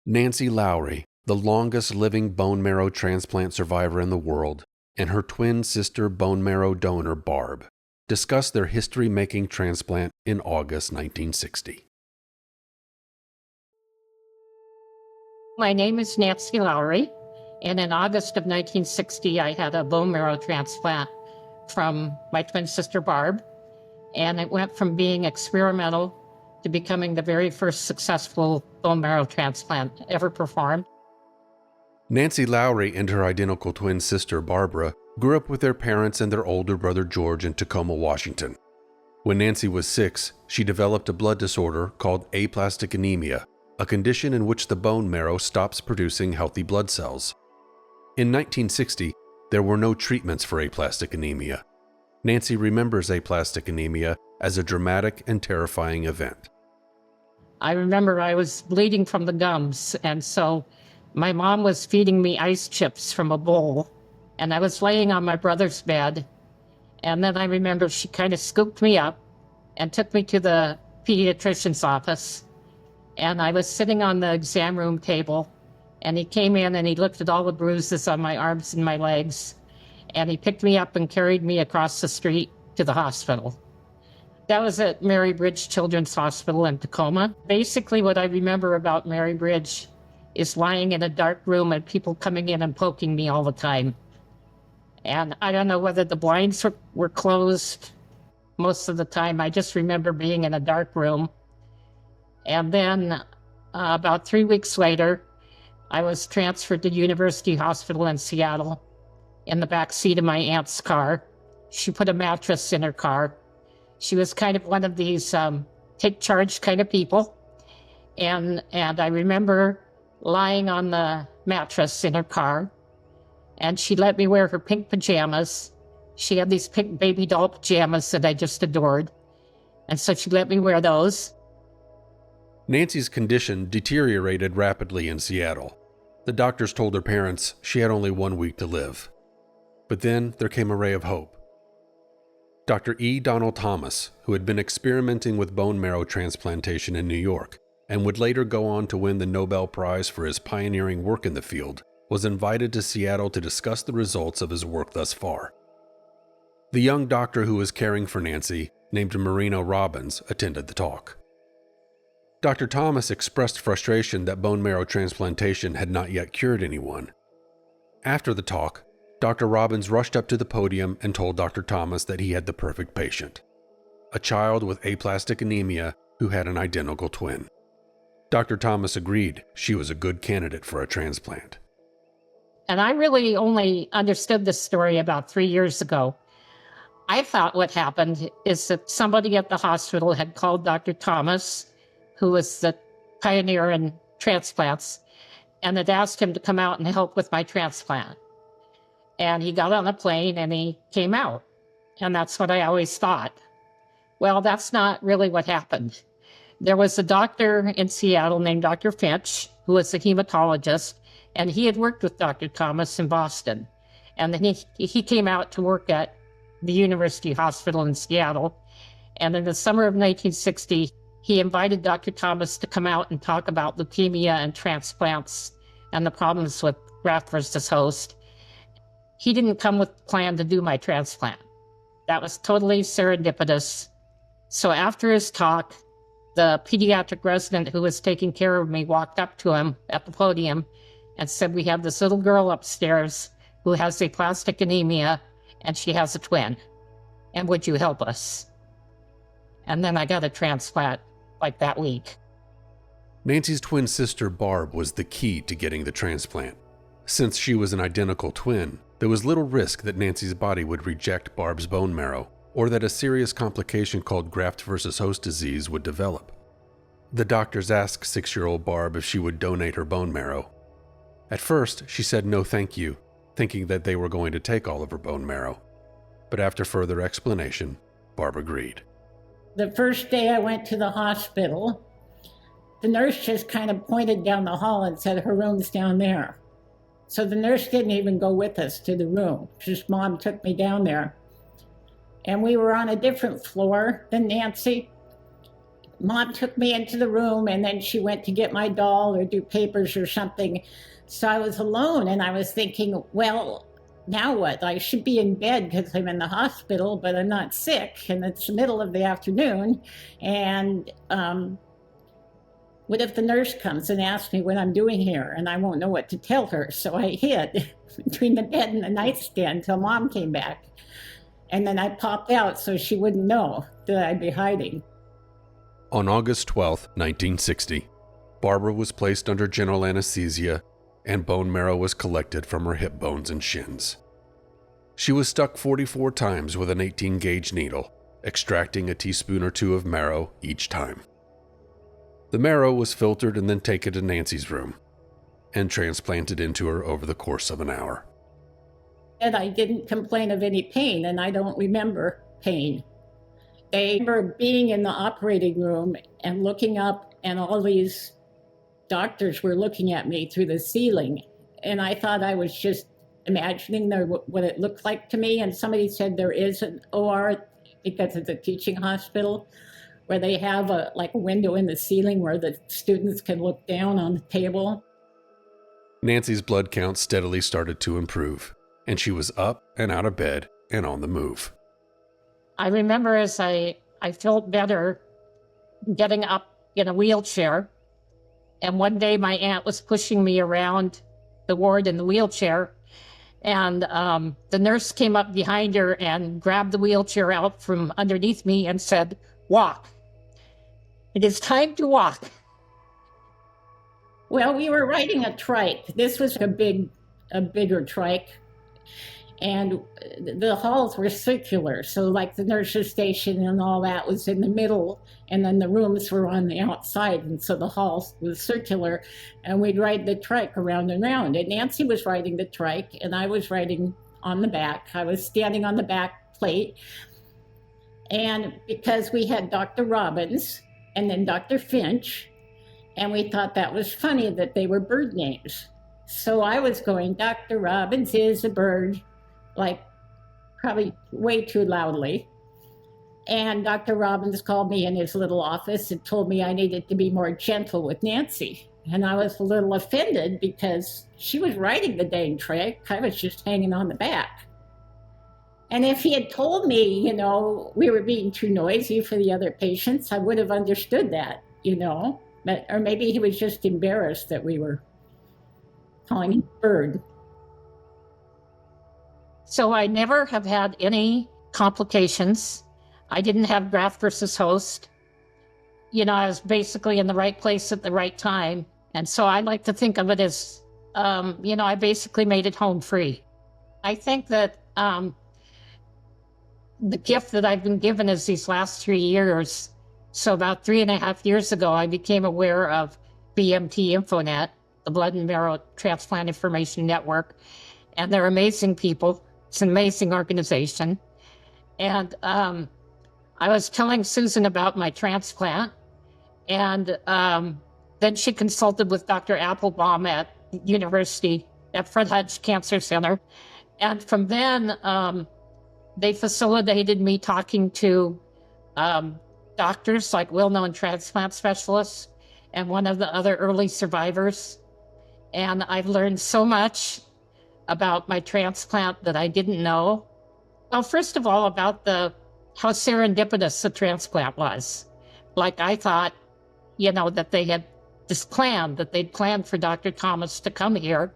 Nancy Lowry, the longest living bone marrow transplant survivor in the world, and her twin sister bone marrow donor Barb, discussed their history-making transplant in August 1960. My name is Nancy Lowry, and in August of 1960, I had a bone marrow transplant from my twin sister Barb, and it went from being experimental to becoming the very first successful bone marrow transplant ever performed. Nancy Lowry and her identical twin sister Barbara grew up with their parents and their older brother George in Tacoma, Washington. When Nancy was 6, she developed a blood disorder called aplastic anemia, a condition in which the bone marrow stops producing healthy blood cells. In 1960, there were no treatments for aplastic anemia. Nancy remembers aplastic anemia as a dramatic and terrifying event. I remember I was bleeding from the gums, and so my mom was feeding me ice chips from a bowl, and I was laying on my brother's bed, and then I remember she kind of scooped me up and took me to the pediatrician's office, and I was sitting on the exam room table, and he came in and he looked at all the bruises on my arms and my legs, and he picked me up and carried me across the street to the hospital. That was at Mary Bridge Children's Hospital in Tacoma. Basically, what I remember about Mary Bridge is lying in a dark room and people coming in and poking me all the time. And I don't know whether the blinds were closed most of the time. I just remember being in a dark room. And then about 3 weeks later, I was transferred to University Hospital in Seattle in the back seat of my aunt's car. She put a mattress in her car. She was kind of one of these take charge kind of people. And I remember lying on the mattress in her car, and she let me wear her pink pajamas. She had these pink baby doll pajamas that I just adored. And so she let me wear those. Nancy's condition deteriorated rapidly in Seattle. The doctors told her parents she had only 1 week to live. But then there came a ray of hope. Dr. E. Donald Thomas, who had been experimenting with bone marrow transplantation in New York and would later go on to win the Nobel Prize for his pioneering work in the field, was invited to Seattle to discuss the results of his work thus far. The young doctor who was caring for Nancy, named Marino Robbins, attended the talk. Dr. Thomas expressed frustration that bone marrow transplantation had not yet cured anyone. After the talk, Dr. Robbins rushed up to the podium and told Dr. Thomas that he had the perfect patient, a child with aplastic anemia who had an identical twin. Dr. Thomas agreed she was a good candidate for a transplant. And I really only understood this story about 3 years ago. I thought what happened is that somebody at the hospital had called Dr. Thomas, who was the pioneer in transplants, and had asked him to come out and help with my transplant. And he got on a plane and he came out. And that's what I always thought. Well, that's not really what happened. There was a doctor in Seattle named Dr. Finch, who was a hematologist, and he had worked with Dr. Thomas in Boston. And then he came out to work at the University Hospital in Seattle. And in the summer of 1960, he invited Dr. Thomas to come out and talk about leukemia and transplants and the problems with graft versus host. He didn't come with a plan to do my transplant. That was totally serendipitous. So after his talk, the pediatric resident who was taking care of me walked up to him at the podium and said, "We have this little girl upstairs who has aplastic anemia, and she has a twin. And would you help us?" And then I got a transplant like that week. Nancy's twin sister Barb was the key to getting the transplant. Since she was an identical twin, there was little risk that Nancy's body would reject Barb's bone marrow, or that a serious complication called graft versus host disease would develop. The doctors asked 6-year-old Barb if she would donate her bone marrow. At first, she said no thank you, thinking that they were going to take all of her bone marrow. But after further explanation, Barb agreed. The first day I went to the hospital, the nurse just kind of pointed down the hall and said, "Her room's down there." So the nurse didn't even go with us to the room. Just Mom took me down there. And we were on a different floor than Nancy. Mom took me into the room, and then she went to get my doll or do papers or something. So I was alone, and I was thinking, well, now what? I should be in bed because I'm in the hospital, but I'm not sick, and it's the middle of the afternoon. And what if the nurse comes and asks me what I'm doing here, and I won't know what to tell her? So I hid between the bed and the nightstand till Mom came back. And then I popped out so she wouldn't know that I'd be hiding. On August 12, 1960, Barbara was placed under general anesthesia and bone marrow was collected from her hip bones and shins. She was stuck 44 times with an 18-gauge needle, extracting a teaspoon or two of marrow each time. The marrow was filtered and then taken to Nancy's room and transplanted into her over the course of an hour. And I didn't complain of any pain, and I don't remember pain. I remember being in the operating room and looking up, and all these doctors were looking at me through the ceiling. And I thought I was just imagining what it looked like to me. And somebody said there is an OR, because it's a teaching hospital, where they have a window in the ceiling where the students can look down on the table. Nancy's blood count steadily started to improve, and she was up and out of bed and on the move. I remember as I felt better getting up in a wheelchair. And one day my aunt was pushing me around the ward in the wheelchair. And the nurse came up behind her and grabbed the wheelchair out from underneath me and said, "Walk. It is time to walk." Well, we were riding a trike. This was a bigger trike. And the halls were circular. So like the nurse's station and all that was in the middle, and then the rooms were on the outside. And so the hall was circular, and we'd ride the trike around and around. And Nancy was riding the trike, and I was riding on the back. I was standing on the back plate. And because we had Dr. Robbins and then Dr. Finch, and we thought that was funny that they were bird names. So I was going, "Dr. Robbins is a bird," probably way too loudly. And Dr. Robbins called me in his little office and told me I needed to be more gentle with Nancy. And I was a little offended because she was riding the dang trike. I was just hanging on the back. And if he had told me, we were being too noisy for the other patients, I would have understood that, But, or maybe he was just embarrassed that we were calling him bird. So I never have had any complications. I didn't have graft versus host. I was basically in the right place at the right time. And so I like to think of it as, I basically made it home free. I think that the gift that I've been given is these last 3 years. So about 3.5 years ago, I became aware of BMT InfoNet, the Blood and Marrow Transplant Information Network. And they're amazing people. It's an amazing organization. And I was telling Susan about my transplant. And then she consulted with Dr. Applebaum at University, at Fred Hutch Cancer Center. And from then, they facilitated me talking to doctors, like well-known transplant specialists, and one of the other early survivors. And I've learned so much about my transplant that I didn't know. Well, first of all, about how serendipitous the transplant was. I thought, that they had this plan, that they'd planned for Dr. Thomas to come here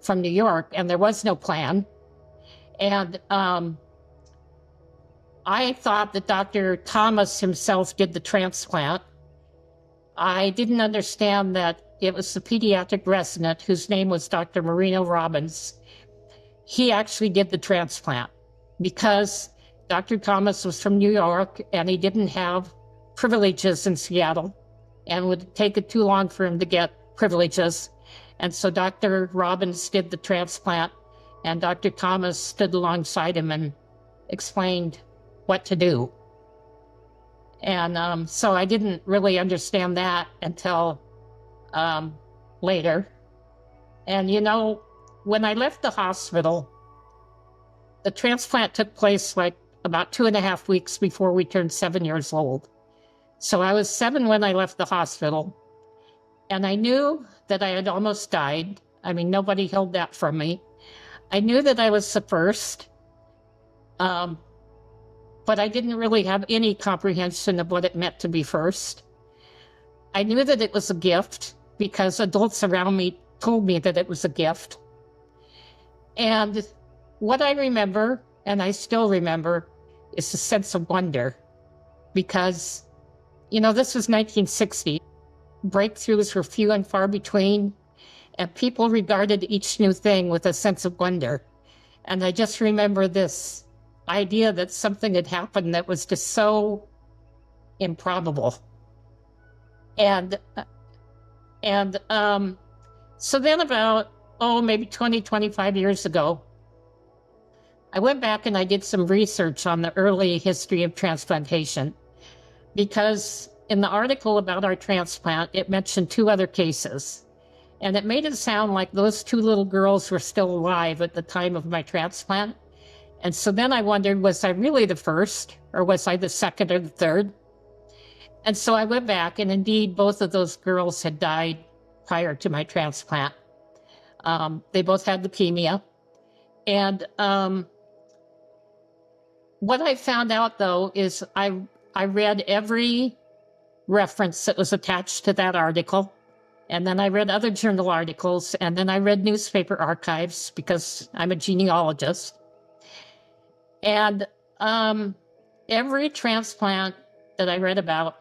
from New York, and there was no plan. And I thought that Dr. Thomas himself did the transplant. I didn't understand that it was the pediatric resident, whose name was Dr. Marino Robbins. He actually did the transplant because Dr. Thomas was from New York and he didn't have privileges in Seattle and would take it too long for him to get privileges. And so Dr. Robbins did the transplant, and Dr. Thomas stood alongside him and explained what to do. And so I didn't really understand that until later. And when I left the hospital, the transplant took place about 2.5 weeks before we turned 7 years old. So I was 7 when I left the hospital, and I knew that I had almost died. I mean, nobody held that from me. I knew that I was the first, but I didn't really have any comprehension of what it meant to be first. I knew that it was a gift because adults around me told me that it was a gift. And what I remember, and I still remember, is a sense of wonder because, this was 1960. Breakthroughs were few and far between, and people regarded each new thing with a sense of wonder. And I just remember this idea that something had happened that was just so improbable. And so then about, maybe 20, 25 years ago, I went back and I did some research on the early history of transplantation, because in the article about our transplant, it mentioned 2 other cases. And it made it sound like those 2 little girls were still alive at the time of my transplant. And so then I wondered, was I really the first, or was I the second or the third? And so I went back, and indeed, both of those girls had died prior to my transplant. They both had leukemia. And what I found out, though, is I read every reference that was attached to that article. And then I read other journal articles, and then I read newspaper archives because I'm a genealogist. And every transplant that I read about,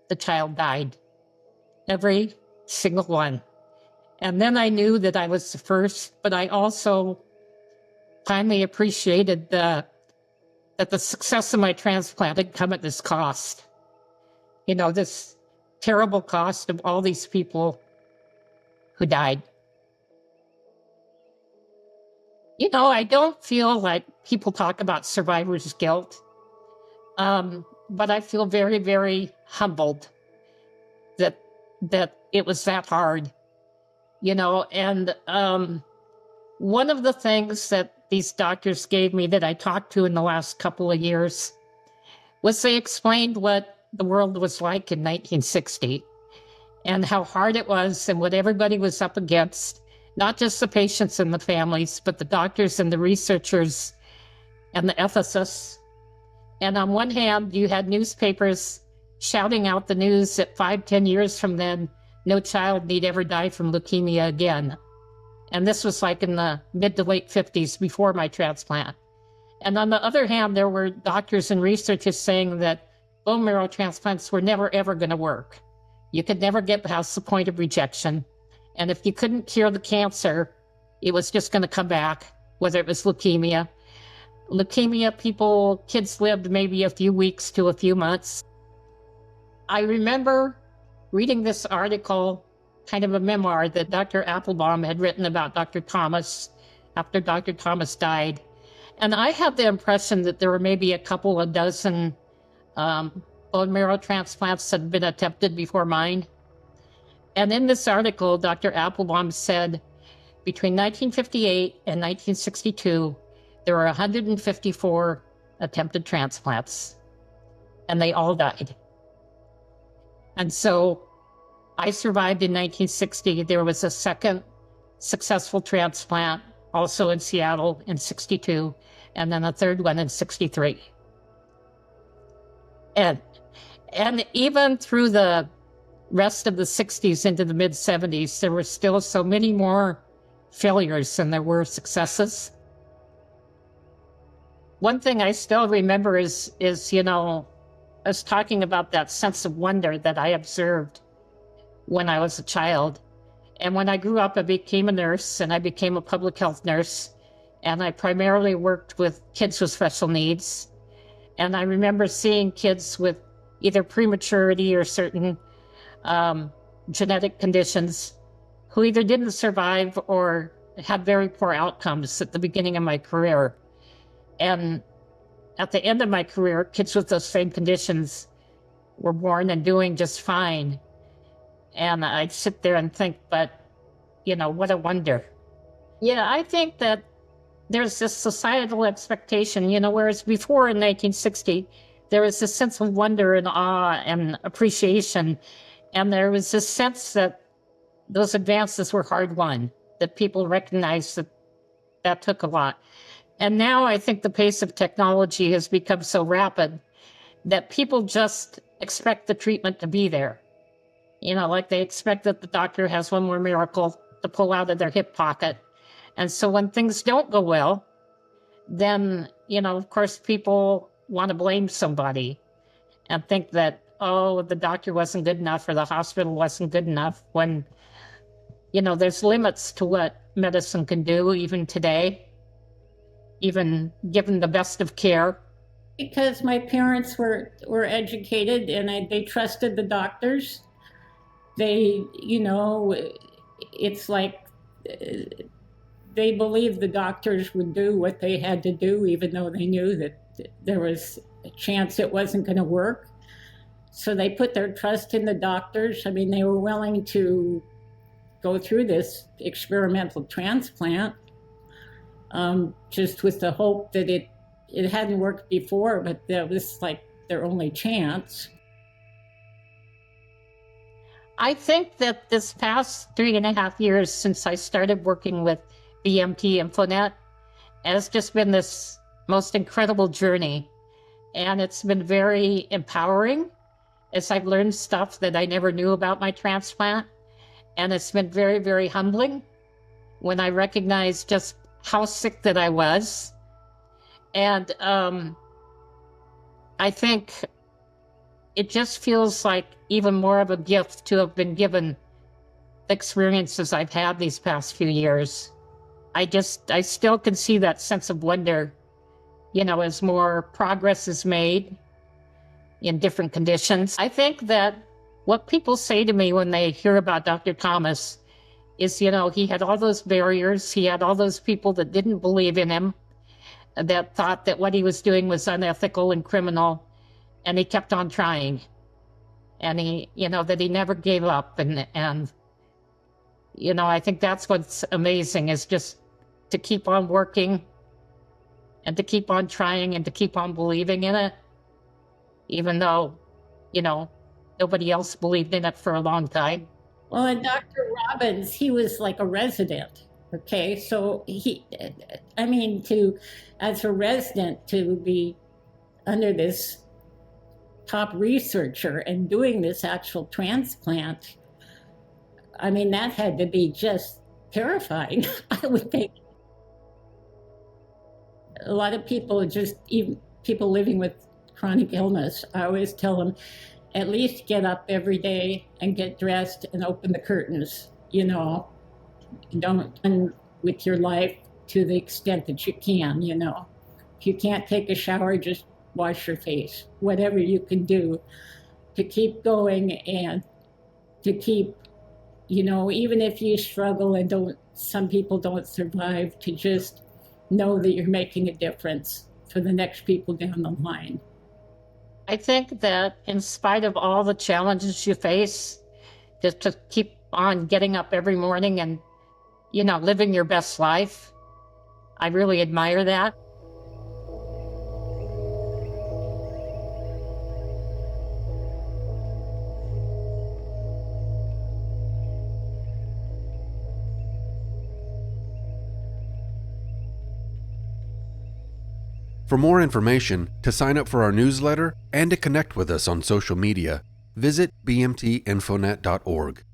the child died. Every single one. And then I knew that I was the first, but I also finally appreciated that the success of my transplant had come at this cost. This terrible cost of all these people who died. I don't feel like people talk about survivor's guilt, but I feel very, very humbled that it was that hard, and one of the things that these doctors gave me that I talked to in the last couple of years was they explained what the world was like in 1960 and how hard it was and what everybody was up against, not just the patients and the families, but the doctors and the researchers and the ethicists. And on one hand, you had newspapers shouting out the news that 5-10 years from then, no child need ever die from leukemia again. And this was like in the mid to late 50s before my transplant. And on the other hand, there were doctors and researchers saying that bone marrow transplants were never, ever going to work. You could never get past the point of rejection. And if you couldn't cure the cancer, it was just going to come back, whether it was leukemia. Leukemia, kids lived maybe a few weeks to a few months. I remember reading this article, kind of a memoir that Dr. Applebaum had written about Dr. Thomas after Dr. Thomas died. And I had the impression that there were maybe a couple of dozen bone marrow transplants that had been attempted before mine. And in this article, Dr. Applebaum said, between 1958 and 1962, there were 154 attempted transplants, and they all died. And so I survived in 1960. There was a second successful transplant, also in Seattle in 62, and then a third one in 63. And even through the rest of the 60s into the mid 70s, there were still so many more failures than there were successes. One thing I still remember is us talking about that sense of wonder that I observed when I was a child. And when I grew up, I became a nurse, and I became a public health nurse. And I primarily worked with kids with special needs. And I remember seeing kids with either prematurity or certain genetic conditions who either didn't survive or had very poor outcomes at the beginning of my career. And at the end of my career, kids with those same conditions were born and doing just fine. And I'd sit there and think, but, what a wonder. Yeah, I think that there's this societal expectation, whereas before in 1960, there was a sense of wonder and awe and appreciation. And there was this sense that those advances were hard won, that people recognized that that took a lot. And now I think the pace of technology has become so rapid that people just expect the treatment to be there. Like they expect that the doctor has one more miracle to pull out of their hip pocket. And so when things don't go well, then, of course, people want to blame somebody and think that, oh, the doctor wasn't good enough or the hospital wasn't good enough, when, there's limits to what medicine can do even today, even given the best of care. Because my parents were educated and they trusted the doctors. They, it's like they believed the doctors would do what they had to do, even though they knew that there was a chance it wasn't going to work. So they put their trust in the doctors. I mean, they were willing to go through this experimental transplant, just with the hope that it hadn't worked before, but that was like their only chance. I think that this past 3.5 years since I started working with BMT InfoNet has just been this most incredible journey. And it's been very empowering as I've learned stuff that I never knew about my transplant. And it's been very, very humbling when I recognized just how sick that I was. And I think it just feels like even more of a gift to have been given the experiences I've had these past few years. I still can see that sense of wonder, as more progress is made in different conditions. I think that what people say to me when they hear about Dr. Thomas is, he had all those barriers. He had all those people that didn't believe in him, that thought that what he was doing was unethical and criminal, and he kept on trying. And he, that he never gave up. And I think that's what's amazing, is just to keep on working and to keep on trying and to keep on believing in it, even though, nobody else believed in it for a long time. Well, and Dr. Robbins, he was like a resident. Okay, so as a resident, to be under this top researcher and doing this actual transplant, that had to be just terrifying, I would think. A lot of people, even people living with chronic illness, I always tell them, at least get up every day and get dressed and open the curtains, Don't end with your life to the extent that you can, If you can't take a shower, just wash your face. Whatever you can do to keep going and to keep, even if you struggle and some people don't survive, to just know that you're making a difference for the next people down the line. I think that in spite of all the challenges you face, just to keep on getting up every morning and, living your best life, I really admire that. For more information, to sign up for our newsletter, and to connect with us on social media, visit bmtinfonet.org.